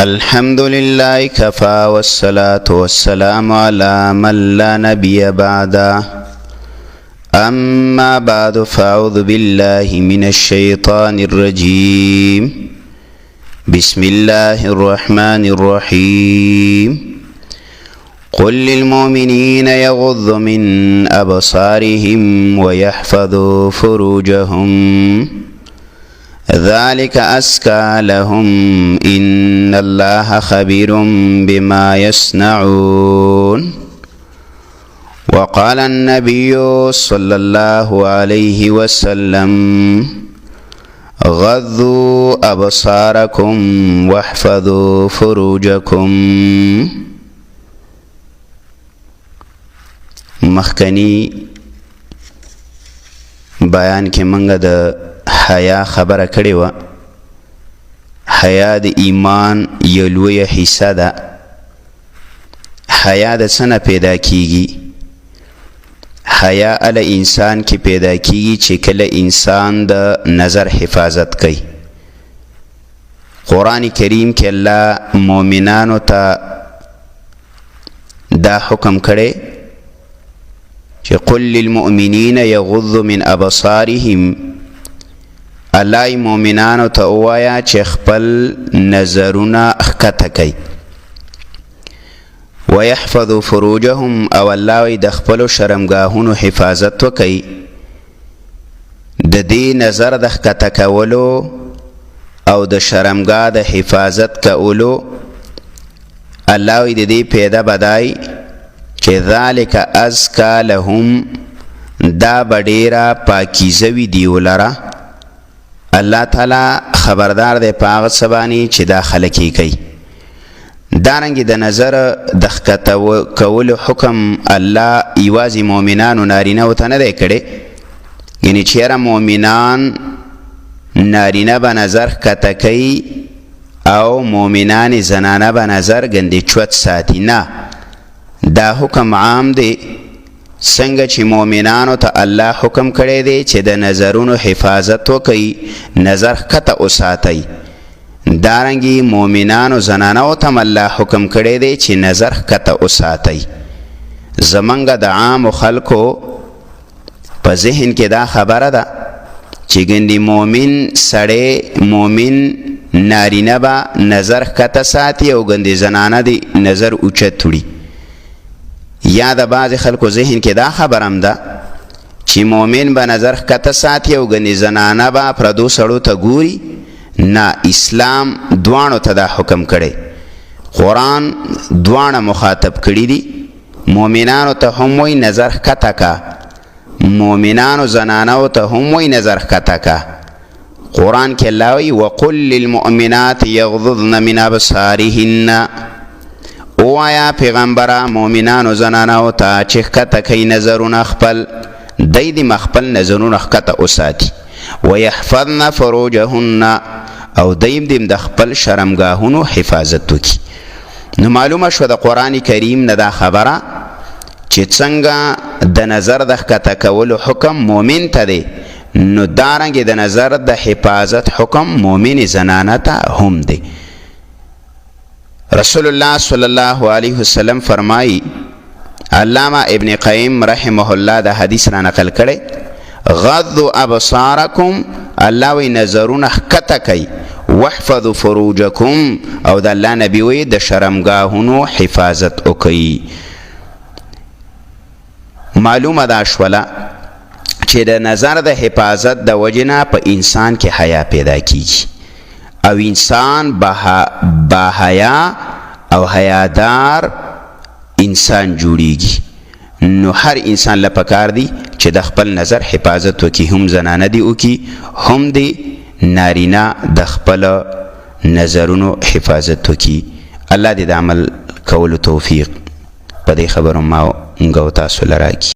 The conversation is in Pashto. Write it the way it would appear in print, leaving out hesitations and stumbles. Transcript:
الحمد لله كفى والصلاة والسلام على من لا نبي بعده. أما بعد فأعوذ بالله من الشيطان الرجيم. بسم الله الرحمن الرحيم. قل للمؤمنين يغضوا من أبصارهم ويحفظوا فروجهم ذلك أزكى لهم إن الله خبير بما يصنعون. وقال النبي صلى الله عليه وسلم غضوا أبصاركم واحفظوا فروجكم. مخکنی بیان کې منګه د حیا خبره کړې وه. حیا د ایمان یو لویه حصه ده. حیا د څه نه پیدا کیږي؟ حیا ال انسان کې پیدا کیږي چې کله انسان د نظر حفاظت کوي. قرآن کریم کې الله مؤمنانو ته دا حکم کړی چې قل للمؤمنین یغضوا من ابصارهم. الله مؤمنانو ته ووایا چې خپل نظرونه ښکته کوي. ويحفظوا فروجهم او الله د خپلو شرمګاهونو حفاظت وکوي. د دې نظر د ښکته کولو او د شرمګاه د حفاظت کولو الله د دې پیدا بدای چې ذالک ازکا لهم، دا بډیره پاکیزه وي دیو لره. الله تعالی خبردار دی په هغه څه باندې چې دا خلک یې کوي. دارنګې د نظر د ښکته کولو حکم الله یوازې مؤمنانو نارینهو ته نه دی کړی. یعنې چې یاره مؤمنان نارینه به نظر ښکته کوي او مؤمنان زنانه به نظر ګندې چوت ساتي، نه، دا حکم عام دی. څنګه چې مؤمنانو ته الله حکم کړی دی چې د نظرونو حفاظت وکړي، نظر ښکته وساتئ، دارنګې مؤمنانو زنانو ته الله حکم کړی دی چې نظر ښکته وساتئ. زمونږ د عامو خلکو په ذهن کې دا خبره ده چې ګندې مؤمن سړی مؤمن نارینه به نظر ښکته ساتي او ګندې زنانه دی نظر اوچت وړي. یا د بعض خلکو ذهن کې دا خبرم ده چې مؤمن به نظر ښکته ساتي او ګنې زنانه به پردو سړو ته ګوري. نه، اسلام دواړو ته دا حکم کړی. قرآن دواړه مخاطب کړي دي. مؤمنانو ته هم وایي نظر ښکته کا، مؤمنانو زنانو ته هم وایي نظر ښکته کا. قرآن کې الله وایي وقل للمؤمنات یغضضن من ابصارهن. اوایا پیغمبره مؤمنانو زنانو ته چې ښکته کوي نظرونه خپل، دی د مخپل نظرونه ښکته وساتي. ویحفظن فروجهن او دیم دیم د خپل شرمګاهونو حفاظت وکړي. نو معلومه شوه د قرآن کریم نه دا خبره چې څنګه د نظر د ښکته کولو حکم مؤمن ته دی، نو دارنګې د نظر د حفاظت حکم مؤمن زنانه ته هم دی. رسول الله صلی الله علیه وسلم فرمائی، علامہ ابن قیم رحمه الله دا حدیث را نقل کړي، غضوا ابصارکم، الله وی نظرونه ښکته کوي، واحفظوا فروجکم او د الله نبی وی د شرمګاهونو حفاظت وکړي. معلومه دا شوله چې د نظر د حفاظت د وجنه په انسان کې حیا پیدا کیږي او انسان با حیا او حیادار انسان جوړیږي. نو هر انسان له پکار دی چې د خپل نظر حفاظت وکړي، هم زنانه دی وکړي هم دی نارینه د خپل نظرونو حفاظت وکړي. الله دې د عمل کولو توفیق په دې خبرو ما او تاسو لره راکړي.